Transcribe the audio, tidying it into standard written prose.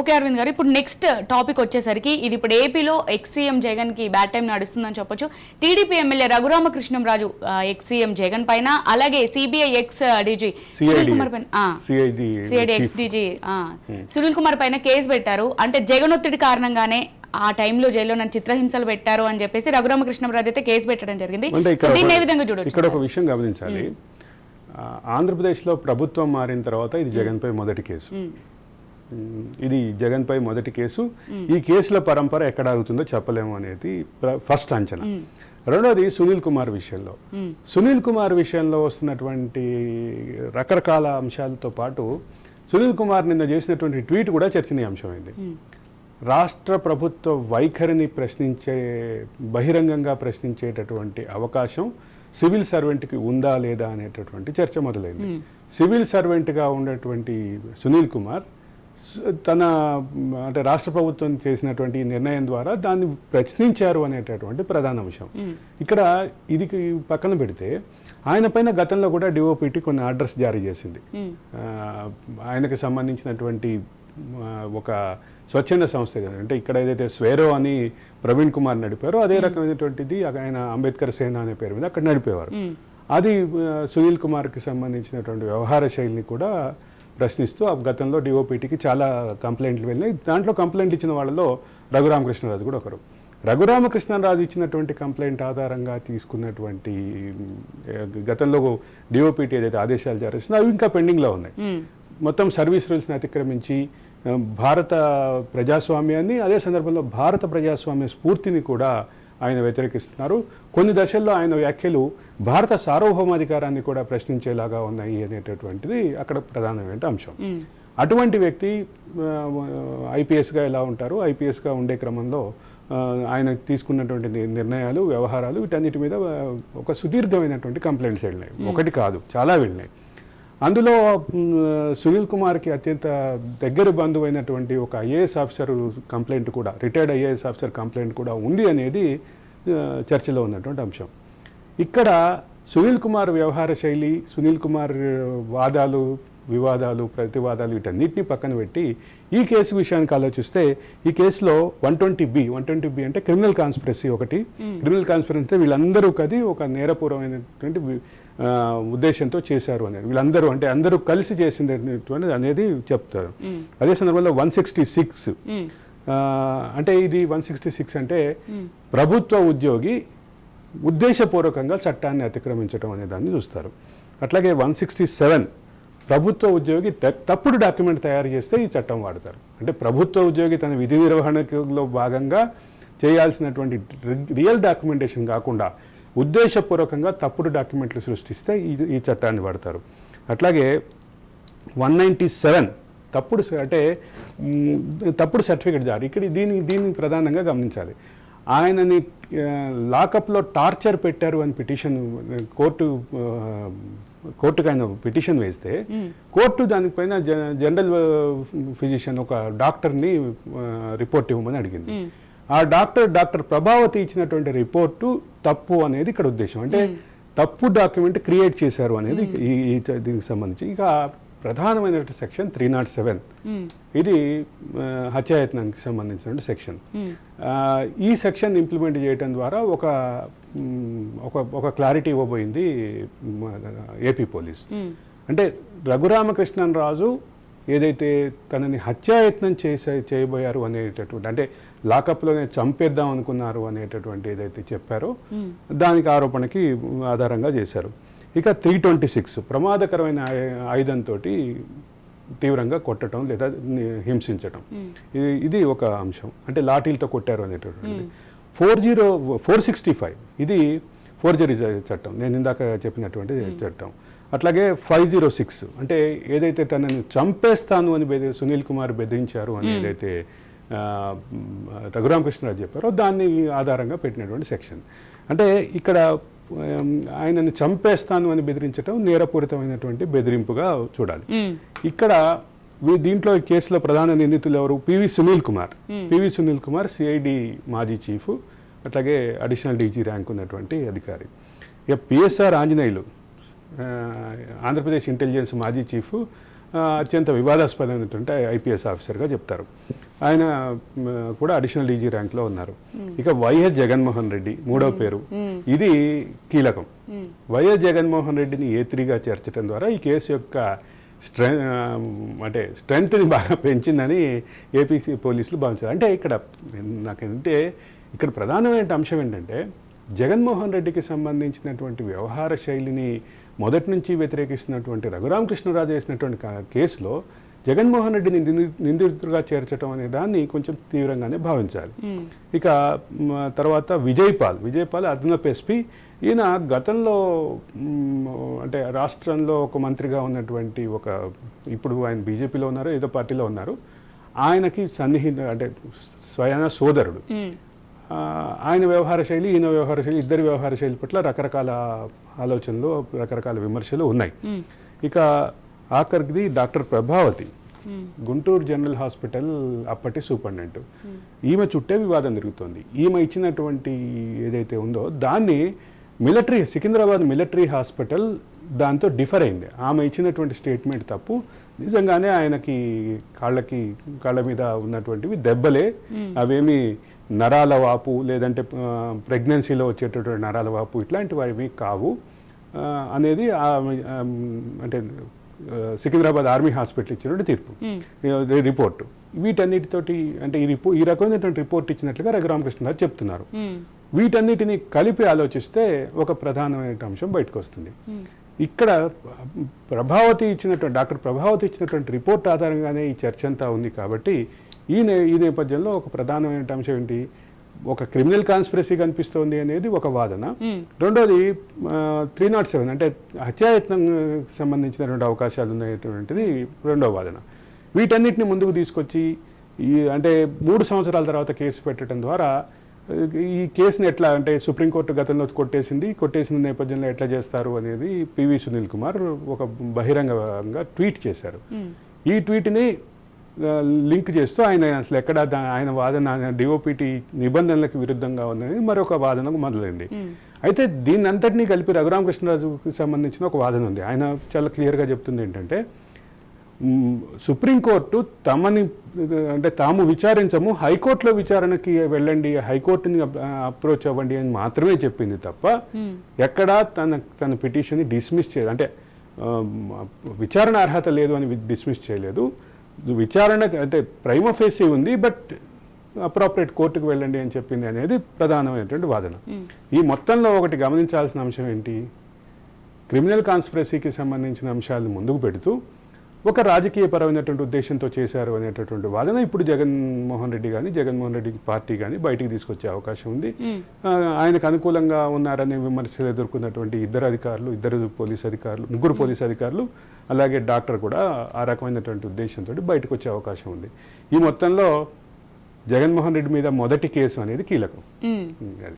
Okay Arvind గారు, ఇప్పుడు next topic వచ్చేసరికి ఇది ఇప్పుడు ఏపీలో ఎక్స్ సీఎం జగన్ కి బ్యాడ్ టైం నడుస్తుందని చెప్పొచ్చు. TDP MLA Raghurama Krishnam Raju ex CM Jagan పైన, అలాగే CBI ex DG Sunil Kumar పైన, CID ex DG Sunil Kumar పైన కేసు పెట్టారు. అంటే జగన్ ఒత్తిడి కారణంగానే ఆ టైంలో జైల్లో నన్ను చిత్రహింసలు పెట్టారు అని చెప్పేసి రఘురామకృష్ణంరాజు అయితే కేసు పెట్టడం జరిగింది. దీన్ని ఏ విధంగా చూడొచ్చు? ఇక్కడ ఒక విషయం గమనించాలి. ఆంధ్రప్రదేశ్లో ప్రభుత్వం మారిన తర్వాత ఇది జగన్పై మొదటి కేసు. ఇది జగన్పై మొదటి కేసు. ఈ కేసుల పరంపర ఎక్కడ ఆగుతుందో చెప్పలేము అనేది ఫస్ట్ అంచనా. రెండోది సునీల్ కుమార్ విషయంలో, సునీల్ కుమార్ విషయంలో వస్తున్నటువంటి రకరకాల అంశాలతో పాటు సునీల్ కుమార్ నిన్న చేసినటువంటి ట్వీట్ కూడా చర్చనీయాంశమైంది. రాష్ట్ర ప్రభుత్వ వైఖరిని బహిరంగంగా ప్రశ్నించేటటువంటి అవకాశం సివిల్ సర్వెంట్కి ఉందా లేదా అనేటటువంటి చర్చ మొదలైంది. సివిల్ సర్వెంట్గా ఉన్నటువంటి సునీల్ కుమార్ అంటే రాష్ట్ర ప్రభుత్వం చేసినటువంటి నిర్ణయం ద్వారా దాన్ని ప్రశ్నించారు అనేటటువంటి ప్రధాన అంశం. ఇక్కడ ఇది పక్కన పెడితే ఆయన పైన గతంలో కూడా డిఓపిటి కొన్ని ఆర్డర్స్ జారీ చేసింది. ఆయనకు సంబంధించినటువంటి ఒక స్వచ్ఛంద సంస్థ, అంటే ఇక్కడ ఏదైతే స్వేరో అని ప్రవీణ్ కుమార్ నడిపారో అదే రకమైనటువంటిది ఆయన అంబేద్కర్ సేన అనే పేరు మీద అక్కడ నడిపేవారు. అది సునీల్ కుమార్కి సంబంధించినటువంటి వ్యవహార శైలిని కూడా ప్రశ్నిస్తూ గతంలో డిఓపిటికి చాలా కంప్లైంట్లు వెళ్ళినాయి. దాంట్లో కంప్లైంట్ ఇచ్చిన వాళ్ళలో రఘురామకృష్ణరాజు కూడా ఒకరు. రఘురామకృష్ణరాజు ఇచ్చినటువంటి కంప్లైంట్ ఆధారంగా తీసుకున్నటువంటి గతంలో డిఓపిటి ఏదైతే ఆదేశాలు జారీ చేసిందో అవి ఇంకా పెండింగ్లో ఉన్నాయి. మొత్తం సర్వీస్ రూల్స్ని అతిక్రమించి భారత ప్రజాస్వామ్యాన్ని, అదే సందర్భంలో భారత ప్రజాస్వామ్య స్ఫూర్తిని కూడా ఆయన వ్యతిరేకిస్తున్నారు. కొన్ని దశల్లో ఆయన వ్యాఖ్యలు భారత సార్వభౌమాధికారాన్ని కూడా ప్రశ్నించేలాగా ఉన్నాయి అనేటటువంటిది అక్కడ ప్రధానమైన అంశం. అటువంటి వ్యక్తి ఐపీఎస్గా ఎలా ఉంటారు, ఐపీఎస్గా ఉండే క్రమంలో ఆయన తీసుకున్నటువంటి నిర్ణయాలు, వ్యవహారాలు, వీటన్నిటి మీద ఒక సుదీర్ఘమైనటువంటి కంప్లైంట్స్ వెళ్ళినాయి. ఒకటి కాదు, చాలా వెళ్ళినాయి. అందులో సునీల్ కుమార్కి అత్యంత దగ్గర బంధువైనటువంటి ఒక ఐఏఎస్ ఆఫీసర్ కంప్లైంట్ కూడా, రిటైర్డ్ ఐఏఎస్ ఆఫీసర్ కంప్లైంట్ కూడా ఉంది అనేది చర్చలో ఉన్నటువంటి అంశం. ఇక్కడ సునీల్ కుమార్ వ్యవహార శైలి, సునీల్ కుమార్ వాదాలు, వివాదాలు, ప్రతివాదాలు వీటన్నిటిని పక్కన పెట్టి ఈ కేసు విషయానికి ఆలోచిస్తే ఈ కేసులో 120B అంటే క్రిమినల్ కాన్స్పిరసీ ఒకటి. క్రిమినల్ కాన్స్పిరసీ వీళ్ళందరూ కది ఒక నేరపూర్వమైనటువంటి ఉద్దేశంతో చేశారు అనేది, వీళ్ళందరూ అంటే అందరూ కలిసి చేసినటువంటి అనేది చెప్తారు. అదే సందర్భంలో 166 అంటే ఇది 166 అంటే ప్రభుత్వ ఉద్యోగి ఉద్దేశపూర్వకంగా చట్టాన్ని అతిక్రమించడం అనే దాన్ని చూస్తారు. అట్లాగే 167 ప్రభుత్వ ఉద్యోగి తప్పుడు డాక్యుమెంట్ తయారు చేస్తే ఈ చట్టం వాడతారు. అంటే ప్రభుత్వ ఉద్యోగి తన విధి నిర్వహణలో భాగంగా చేయాల్సినటువంటి రియల్ డాక్యుమెంటేషన్ కాకుండా ఉద్దేశపూర్వకంగా తప్పుడు డాక్యుమెంట్లు సృష్టిస్తే ఈ చట్టాన్ని వాడతారు. అట్లాగే 197 తప్పుడు సర్టిఫికేట్ జారీ. ఇక్కడ దీన్ని ప్రధానంగా గమనించాలి. ఆయనని లాకప్లో టార్చర్ పెట్టారు అని పిటిషన్ కోర్టుకు ఆయన పిటిషన్ వేస్తే కోర్టు దానిపైన జనరల్ ఫిజిషియన్ ఒక డాక్టర్ని రిపోర్ట్ ఇవ్వమని అడిగింది. ఆ డాక్టర్ ప్రభావతి ఇచ్చినటువంటి రిపోర్టు తప్పు అనేది ఇక్కడ ఉద్దేశం. అంటే తప్పు డాక్యుమెంట్ క్రియేట్ చేశారు అనేది దీనికి సంబంధించి. ఇక ప్రధానమైనటువంటి సెక్షన్ 307 ఇది హత్యాయత్నానికి సంబంధించినటువంటి సెక్షన్. ఈ సెక్షన్ ఇంప్లిమెంట్ చేయడం ద్వారా ఒక క్లారిటీ ఇవ్వబోయింది ఏపీ పోలీస్. అంటే రఘురామకృష్ణరాజు ఏదైతే తనని హత్యాయత్నం చేయబోయారు అనేటటువంటి, అంటే లాకప్లోనే చంపేద్దాం అనుకున్నారు అనేటటువంటి ఏదైతే చెప్పారో దానికి ఆరోపణకి ఆధారంగా చేశారు. ఇక 326 ప్రమాదకరమైన ఆయుధంతో తీవ్రంగా కొట్టడం లేదా హింసించటం, ఇది ఒక అంశం. అంటే లాఠీలతో కొట్టారు అనేటటువంటి. 465 ఇది ఫోర్జరీ చట్టం, నేను ఇందాక చెప్పినటువంటి చట్టం. అట్లాగే 506 అంటే ఏదైతే తనని చంపేస్తాను అని సునీల్ కుమార్ బెదిరించారు అని ఏదైతే రఘురామకృష్ణరాజు చెప్పారో దాన్ని ఆధారంగా పెట్టినటువంటి సెక్షన్. అంటే ఇక్కడ ఆయనని చంపేస్తాను అని బెదిరించడం నేరపూరితమైనటువంటి బెదిరింపుగా చూడాలి. ఇక్కడ దీంట్లో కేసులో ప్రధాన నిందితులు ఎవరు? పివి సునీల్ కుమార్ సిఐడి మాజీ చీఫ్, అట్లాగే అడిషనల్ డీజీ ర్యాంక్ ఉన్నటువంటి అధికారి. ఇక పిఎస్ఆర్ ఆంజనేయులు ఆంధ్రప్రదేశ్ ఇంటెలిజెన్స్ మాజీ చీఫ్, అత్యంత వివాదాస్పదమైనటువంటి ఐపీఎస్ ఆఫీసర్గా చెప్తారు. ఆయన కూడా అడిషనల్ డీజీ ర్యాంక్లో ఉన్నారు. ఇక వైఎస్ జగన్మోహన్ రెడ్డి మూడో పేరు, ఇది కీలకం. వైఎస్ జగన్మోహన్ రెడ్డిని A3గా చేర్చడం ద్వారా ఈ కేసు యొక్క స్ట్రెంగ్త్ని బాగా పెంచిందని ఏపీ పోలీసులు భావించారు. అంటే నాకేంటంటే ఇక్కడ ప్రధానమైన అంశం ఏంటంటే జగన్మోహన్ రెడ్డికి సంబంధించినటువంటి వ్యవహార శైలిని మొదటి నుంచి వ్యతిరేకిస్తున్నటువంటి రఘురామకృష్ణరాజు వేసినటువంటి కేసులో జగన్మోహన్ రెడ్డిని నిందితుడిగా చేర్చడం అనే దాన్ని కొంచెం తీవ్రంగానే భావించాలి. ఇక తర్వాత విజయపాల్ అదనపు ఎస్పీ, ఈయన గతంలో అంటే రాష్ట్రంలో ఒక మంత్రిగా ఉన్నటువంటి ఇప్పుడు ఆయన బీజేపీలో ఉన్నారు, ఏదో పార్టీలో ఉన్నారు, ఆయనకి అంటే స్వయాన సోదరుడు. ఆయన వ్యవహార శైలి, ఈయన వ్యవహార శైలి, ఇద్దరి వ్యవహార శైలి పట్ల రకరకాల ఆలోచనలు, రకరకాల విమర్శలు ఉన్నాయి. ఇక ఆఖరికి doctor Prabhavathi, Guntur general hospital అప్పటి సూపరింటెండెంట్, ఈమె చుట్టే వివాదం జరుగుతోంది. ఈమె ఇచ్చినటువంటి ఏదైతే ఉందో దాన్ని సికింద్రాబాద్ మిలిటరీ హాస్పిటల్ దాంతో డిఫర్ అయింది. ఆమె ఇచ్చినటువంటి స్టేట్మెంట్ తప్పు. నిజంగానే ఆయనకి కాళ్ళ మీద ఉన్నటువంటివి దెబ్బలే, అవేమి నరాల వాపు లేదంటే ప్రెగ్నెన్సీలో వచ్చేటటువంటి నరాల వాపు ఇట్లాంటివి కావు అనేది అంటే సికింద్రాబాద్ ఆర్మీ హాస్పిటల్ ఇచ్చినటువంటి తీర్పు, రిపోర్టు. వీటన్నిటితోటి అంటే ఈ రకమైనటువంటి రిపోర్ట్ ఇచ్చినట్లుగా రఘురామకృష్ణరాజు చెప్తున్నారు. వీటన్నిటిని కలిపి ఆలోచిస్తే ఒక ప్రధానమైన అంశం బయటకు వస్తుంది. ఇక్కడ డాక్టర్ ప్రభావతి ఇచ్చినటువంటి రిపోర్ట్ ఆధారంగానే ఈ చర్చ అంతా ఉంది. కాబట్టి ఈ నేపథ్యంలో ఒక ప్రధానమైన అంశం ఏంటి, ఒక క్రిమినల్ కాన్స్పిరసీ కనిపిస్తోంది అనేది ఒక వాదన. రెండోది 307 అంటే హత్యాయత్నం సంబంధించినటువంటి అవకాశాలు ఉన్నటువంటిది రెండో వాదన. వీటన్నిటిని ముందుకు తీసుకొచ్చి అంటే 3 సంవత్సరాల తర్వాత కేసు పెట్టడం ద్వారా ఈ కేసుని ఎట్లా అంటే సుప్రీంకోర్టు గతంలో కొట్టేసిన నేపథ్యంలో ఎట్లా చేస్తారు అనేది పివి సునీల్ కుమార్ ఒక బహిరంగంగా ట్వీట్ చేశారు. ఈ ట్వీట్ని లింక్ చేస్తూ అసలు ఆయన వాదన డిఓపిటి నిబంధనలకు విరుద్ధంగా ఉందని మరొక వాదనకు మొదలైంది. అయితే దీన్ని అంతటినీ కలిపి రఘురామకృష్ణరాజుకి సంబంధించిన ఒక వాదన ఉంది. ఆయన చాలా క్లియర్గా చెప్తుంది ఏంటంటే సుప్రీంకోర్టు తాము విచారించము, హైకోర్టులో విచారణకి వెళ్ళండి, హైకోర్టుని అప్రోచ్ అవ్వండి అని మాత్రమే చెప్పింది తప్ప ఎక్కడా తన పిటిషన్ని డిస్మిస్ చేయలేదు. అంటే విచారణ అర్హత లేదు అని డిస్మిస్ చేయలేదు. విచారణ అంటే ప్రైమా ఫేసీ ఉంది, బట్ అప్రాపరేట్ కోర్టుకు వెళ్ళండి అని చెప్పింది అనేది ప్రధానమైనటువంటి వాదన. ఈ మొత్తంలో ఒకటి గమనించాల్సిన అంశం ఏంటి, క్రిమినల్ కాన్స్పిరసీకి సంబంధించిన అంశాలను ముందుకు పెడుతూ ఒక రాజకీయపరమైనటువంటి ఉద్దేశంతో చేశారు అనేటటువంటి వాదన ఇప్పుడు జగన్మోహన్ రెడ్డి పార్టీ కానీ బయటికి తీసుకొచ్చే అవకాశం ఉంది. ఆయనకు అనుకూలంగా ఉన్నారనే విమర్శలు ఎదుర్కొన్నటువంటి ముగ్గురు పోలీస్ అధికారులు అలాగే డాక్టర్ కూడా ఆ రకమైనటువంటి ఉద్దేశంతో బయటకు వచ్చే అవకాశం ఉంది. ఈ మొత్తంలో జగన్మోహన్ రెడ్డి మీద మొదటి కేసు అనేది కీలకం.